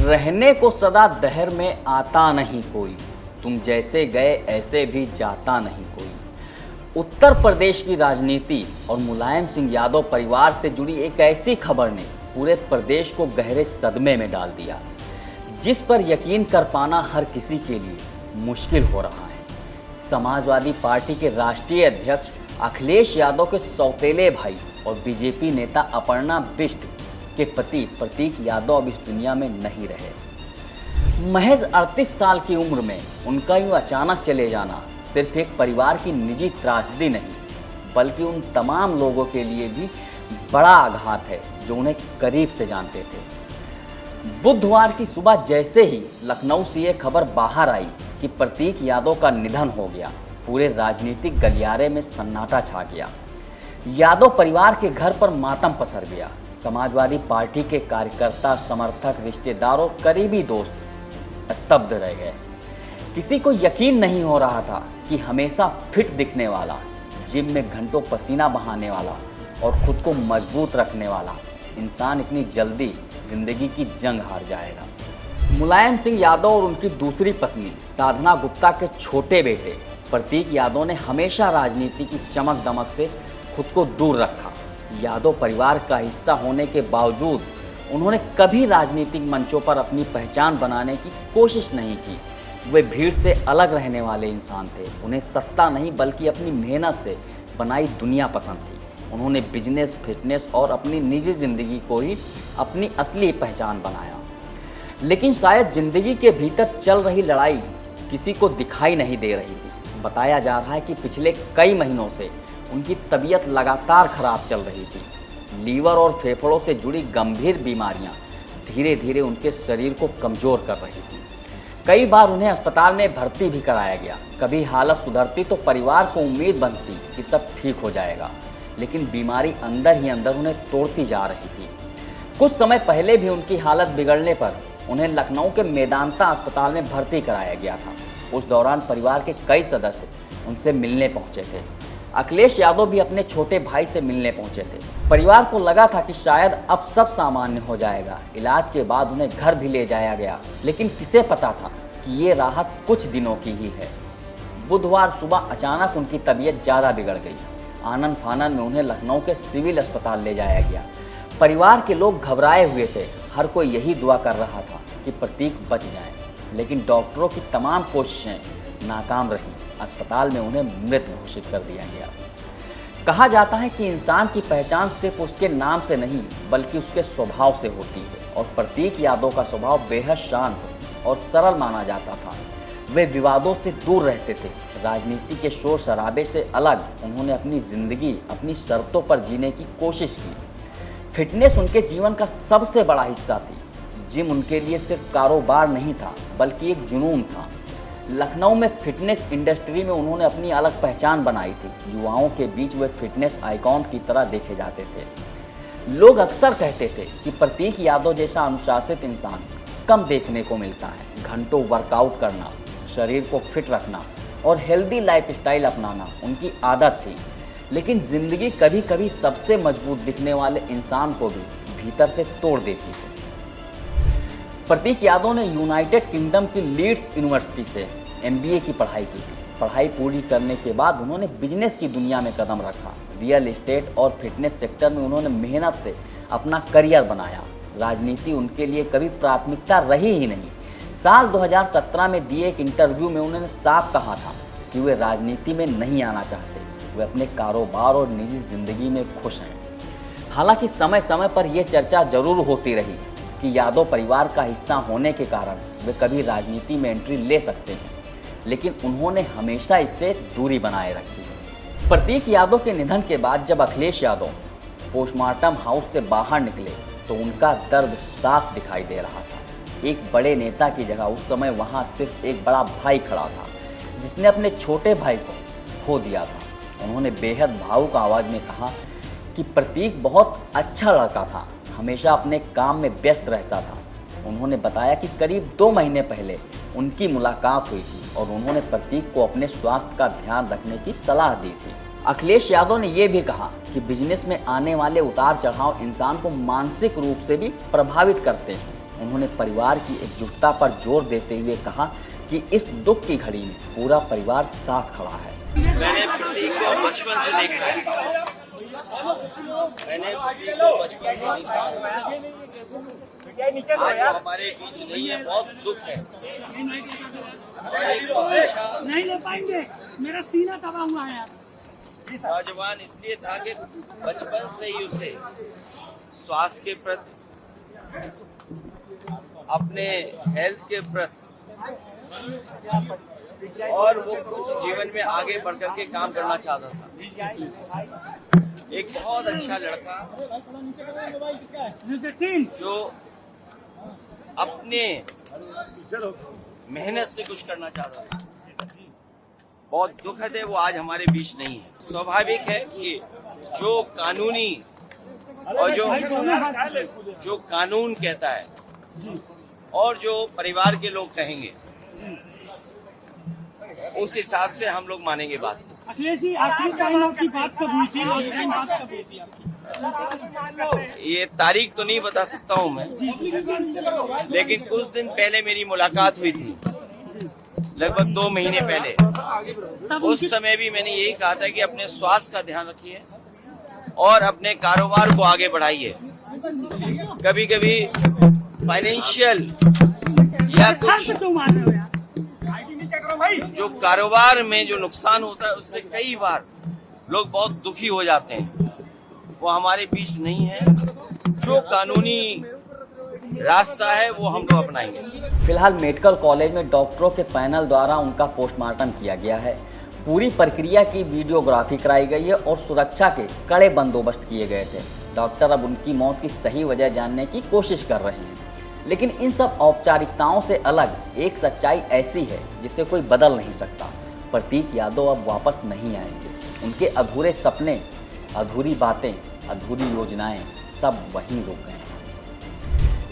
रहने को सदा दहर में आता नहीं कोई, तुम जैसे गए ऐसे भी जाता नहीं कोई। उत्तर प्रदेश की राजनीति और मुलायम सिंह यादव परिवार से जुड़ी एक ऐसी खबर ने पूरे प्रदेश को गहरे सदमे में डाल दिया, जिस पर यकीन कर पाना हर किसी के लिए मुश्किल हो रहा है। समाजवादी पार्टी के राष्ट्रीय अध्यक्ष अखिलेश यादव के सौतेले भाई और बीजेपी नेता अपर्णा बिष्ट के पति प्रतीक यादव अब इस दुनिया में नहीं रहे। महज 38 साल की उम्र में उनका यूं अचानक चले जाना सिर्फ एक परिवार की निजी त्रासदी नहीं, बल्कि उन तमाम लोगों के लिए भी बड़ा आघात है जो उन्हें करीब से जानते थे। बुधवार की सुबह जैसे ही लखनऊ से ये खबर बाहर आई कि प्रतीक यादव का निधन हो गया, पूरे राजनीतिक गलियारे में सन्नाटा छा गया। यादव परिवार के घर पर मातम पसर गया। समाजवादी पार्टी के कार्यकर्ता, समर्थक, रिश्तेदार और करीबी दोस्त स्तब्ध रह गए। किसी को यकीन नहीं हो रहा था कि हमेशा फिट दिखने वाला, जिम में घंटों पसीना बहाने वाला और खुद को मजबूत रखने वाला इंसान इतनी जल्दी जिंदगी की जंग हार जाएगा। मुलायम सिंह यादव और उनकी दूसरी पत्नी साधना गुप्ता के छोटे बेटे प्रतीक यादव ने हमेशा राजनीति की चमक दमक से खुद को दूर रखा। यादव परिवार का हिस्सा होने के बावजूद उन्होंने कभी राजनीतिक मंचों पर अपनी पहचान बनाने की कोशिश नहीं की। वे भीड़ से अलग रहने वाले इंसान थे। उन्हें सत्ता नहीं बल्कि अपनी मेहनत से बनाई दुनिया पसंद थी। उन्होंने बिजनेस, फिटनेस और अपनी निजी जिंदगी को ही अपनी असली पहचान बनाया। लेकिन शायद जिंदगी के भीतर चल रही लड़ाई किसी को दिखाई नहीं दे रही थी। बताया जा रहा है कि पिछले कई महीनों से उनकी तबीयत लगातार खराब चल रही थी। लीवर और फेफड़ों से जुड़ी गंभीर बीमारियां धीरे धीरे उनके शरीर को कमज़ोर कर रही थी। कई बार उन्हें अस्पताल में भर्ती भी कराया गया। कभी हालत सुधरती तो परिवार को उम्मीद बनती कि सब ठीक हो जाएगा, लेकिन बीमारी अंदर ही अंदर उन्हें तोड़ती जा रही थी। कुछ समय पहले भी उनकी हालत बिगड़ने पर उन्हें लखनऊ के मेदांता अस्पताल में भर्ती कराया गया था। उस दौरान परिवार के कई सदस्य उनसे मिलने पहुंचे थे। अखिलेश यादव भी अपने छोटे भाई से मिलने पहुंचे थे। परिवार को लगा था कि शायद अब सब सामान्य हो जाएगा। इलाज के बाद उन्हें घर भी ले जाया गया, लेकिन किसे पता था कि ये राहत कुछ दिनों की ही है। बुधवार सुबह अचानक उनकी तबीयत ज़्यादा बिगड़ गई। आनन फानन में उन्हें लखनऊ के सिविल अस्पताल ले जाया गया। परिवार के लोग घबराए हुए थे। हर कोई यही दुआ कर रहा था कि प्रतीक बच जाएं, लेकिन डॉक्टरों की तमाम कोशिशें नाकाम रहीं। अस्पताल में उन्हें मृत घोषित कर दिया गया। कहा जाता है कि इंसान की पहचान सिर्फ उसके नाम से नहीं बल्कि उसके स्वभाव से होती है, और प्रतीक यादव का स्वभाव बेहद शांत और सरल माना जाता था। वे विवादों से दूर रहते थे। राजनीति के शोर शराबे से अलग उन्होंने अपनी जिंदगी अपनी शर्तों पर जीने की कोशिश की। फिटनेस उनके जीवन का सबसे बड़ा हिस्सा थी। जिम उनके लिए सिर्फ कारोबार नहीं था बल्कि एक जुनून था। लखनऊ में फिटनेस इंडस्ट्री में उन्होंने अपनी अलग पहचान बनाई थी। युवाओं के बीच वे फिटनेस आइकॉन की तरह देखे जाते थे। लोग अक्सर कहते थे कि प्रतीक यादव जैसा अनुशासित इंसान कम देखने को मिलता है। घंटों वर्कआउट करना, शरीर को फिट रखना और हेल्दी लाइफस्टाइल अपनाना उनकी आदत थी। लेकिन जिंदगी कभी कभी सबसे मजबूत दिखने वाले इंसान को भी भीतर से तोड़ देती है। प्रतीक यादव ने यूनाइटेड किंगडम की लीड्स यूनिवर्सिटी से MBA की पढ़ाई की थी। पढ़ाई पूरी करने के बाद उन्होंने बिजनेस की दुनिया में कदम रखा। रियल एस्टेट और फिटनेस सेक्टर में उन्होंने मेहनत से अपना करियर बनाया। राजनीति उनके लिए कभी प्राथमिकता रही ही नहीं। साल 2017 में दिए एक इंटरव्यू में उन्होंने साफ कहा था कि वे राजनीति में नहीं आना चाहते। वे अपने कारोबार और निजी जिंदगी में खुश हैं। हालांकि समय समय पर यह चर्चा जरूर होती रही कि यादव परिवार का हिस्सा होने के कारण वे कभी राजनीति में एंट्री ले सकते हैं, लेकिन उन्होंने हमेशा इससे दूरी बनाए रखी। प्रतीक यादव के निधन के बाद जब अखिलेश यादव पोस्टमार्टम हाउस से बाहर निकले तो उनका दर्द साफ दिखाई दे रहा था। एक बड़े नेता की जगह उस समय वहां सिर्फ एक बड़ा भाई खड़ा था, जिसने अपने छोटे भाई को खो दिया था। उन्होंने बेहद भावुक आवाज़ में कहा कि प्रतीक बहुत अच्छा लड़का था, हमेशा अपने काम में व्यस्त रहता था। उन्होंने बताया कि करीब 2 महीने पहले उनकी मुलाकात हुई थी और उन्होंने प्रतीक को अपने स्वास्थ्य का ध्यान रखने की सलाह दी थी। अखिलेश यादव ने यह भी कहा कि बिजनेस में आने वाले उतार चढ़ाव इंसान को मानसिक रूप से भी प्रभावित करते हैं। उन्होंने परिवार की एकजुटता पर जोर देते हुए कहा कि इस दुख की घड़ी में पूरा परिवार साथ खड़ा है। मैंने प्रतीक को बचपन से देखा है। आज वो हमारे बीच नहीं है, बहुत दुख है। नहीं ले पाएंगे, मेरा सीना दबा हुआ है। नौजवान इसलिए था कि बचपन से ही उसे स्वास्थ्य के प्रति, अपने हेल्थ के प्रति और वो कुछ जीवन में आगे बढ़ करके काम करना चाहता था। एक बहुत अच्छा लड़का जो अपने मेहनत से कुछ करना चाहता था। बहुत दुखद है वो आज हमारे बीच नहीं है। स्वाभाविक है कि जो कानूनी और जो कानून कहता है और जो परिवार के लोग कहेंगे उस हिसाब से हम लोग मानेंगे बात। अखिलेश जी, आखिरी टाइम आपकी बात कब हुई थी? बात कब हुई थी आपकी? ये तारीख तो नहीं बता सकता हूँ मैं, लेकिन कुछ दिन पहले मेरी मुलाकात हुई थी, लगभग 2 महीने पहले। उस समय भी मैंने यही कहा था कि अपने स्वास्थ्य का ध्यान रखिए और अपने कारोबार को आगे बढ़ाइए। कभी कभी फाइनेंशियल या कुछ जो कारोबार में जो नुकसान होता है उससे कई बार लोग बहुत दुखी हो जाते हैं। वो हमारे बीच नहीं है। जो कानूनी रास्ता है वो हम लोग अपनाएंगे। फिलहाल मेडिकल कॉलेज में डॉक्टरों के पैनल द्वारा उनका पोस्टमार्टम किया गया है। पूरी प्रक्रिया की वीडियोग्राफी कराई गई है और सुरक्षा के कड़े बंदोबस्त किए गए थे। डॉक्टर अब उनकी मौत की सही वजह जानने की कोशिश कर रहे हैं, लेकिन इन सब औपचारिकताओं से अलग एक सच्चाई ऐसी है जिसे कोई बदल नहीं सकता। प्रतीक यादव अब वापस नहीं आएंगे। उनके अधूरे सपने, अधूरी बातें, अधूरी योजनाएं सब वहीं रुक गए हैं।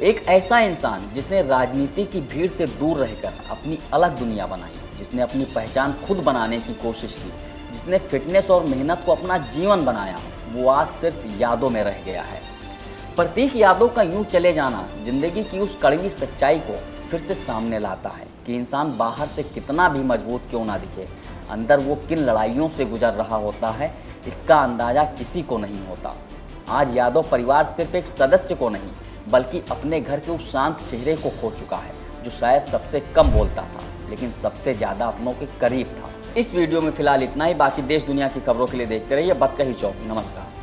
एक ऐसा इंसान जिसने राजनीति की भीड़ से दूर रहकर अपनी अलग दुनिया बनाई, जिसने अपनी पहचान खुद बनाने की कोशिश की, जिसने फिटनेस और मेहनत को अपना जीवन बनाया, वो आज सिर्फ यादों में रह गया है। प्रतीक यादव का यूं चले जाना जिंदगी की उस कड़वी सच्चाई को फिर से सामने लाता है कि इंसान बाहर से कितना भी मजबूत क्यों ना दिखे, अंदर वो किन लड़ाइयों से गुजर रहा होता है इसका अंदाजा किसी को नहीं होता। आज यादव परिवार सिर्फ एक सदस्य को नहीं बल्कि अपने घर के उस शांत चेहरे को खो चुका है जो शायद सबसे कम बोलता था लेकिन सबसे ज़्यादा अपनों के करीब था। इस वीडियो में फिलहाल इतना ही। बाकी देश दुनिया की खबरों के लिए देखते रहिए बतकही चौक। नमस्कार।